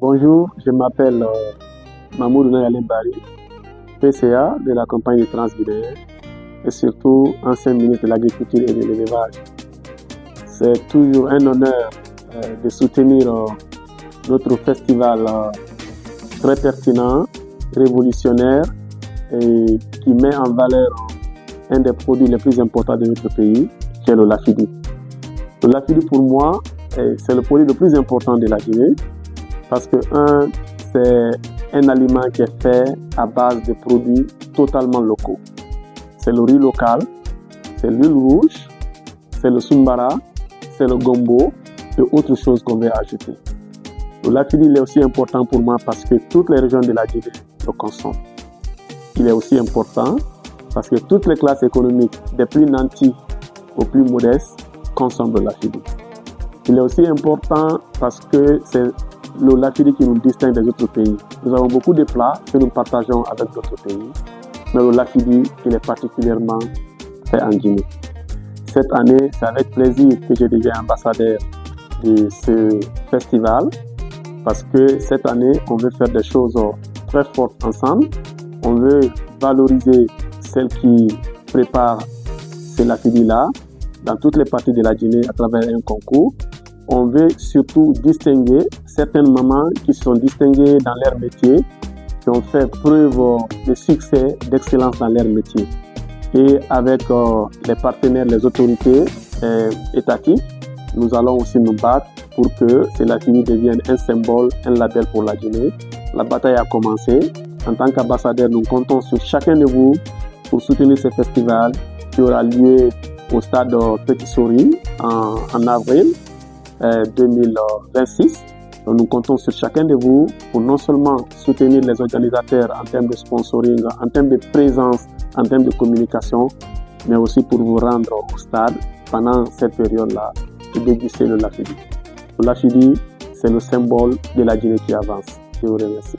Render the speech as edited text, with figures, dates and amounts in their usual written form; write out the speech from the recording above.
Bonjour, je m'appelle Mamoudou Nayalem Bari, PCA de la campagne Transguinéenne et surtout ancien ministre de l'Agriculture et de l'Élevage. C'est toujours un honneur de soutenir notre festival très pertinent, révolutionnaire et qui met en valeur un des produits les plus importants de notre pays, qui est le lafidi. Le lafidi pour moi, c'est le produit le plus important de la Guinée parce que c'est un aliment qui est fait à base de produits totalement locaux. C'est le riz local, c'est l'huile rouge, c'est le sumbara, c'est le gombo et autres choses qu'on veut ajouter. Le lafidi il est aussi important pour moi parce que toutes les régions de la Guinée le consomment. Il est aussi important parce que toutes les classes économiques, des plus nantis aux plus modestes, consomment le lafidi. Il est aussi important parce que c'est le lafidi qui nous distingue des autres pays. Nous avons beaucoup de plats que nous partageons avec d'autres pays, mais le lafidi, il est particulièrement fait en Guinée. Cette année, c'est avec plaisir que je deviens ambassadeur de ce festival, parce que cette année, on veut faire des choses très fortes ensemble. On veut valoriser celles qui préparent ces lafidis-là dans toutes les parties de la Guinée à travers un concours. On veut surtout distinguer certaines mamans qui sont distinguées dans leur métier, qui ont fait preuve de succès, d'excellence dans leur métier. Et avec les partenaires, les autorités étatiques, nous allons aussi nous battre pour que ces lafidis deviennent un symbole, un label pour la Guinée. La bataille a commencé. En tant qu'ambassadeur, nous comptons sur chacun de vous pour soutenir ce festival qui aura lieu au stade Petit Sori en avril 2026. Donc, nous comptons sur chacun de vous pour non seulement soutenir les organisateurs en termes de sponsoring, en termes de présence, en termes de communication, mais aussi pour vous rendre au stade pendant cette période-là et déguster le lafidi. Le lafidi, c'est le symbole de la Guinée qui avance. Je vous remercie.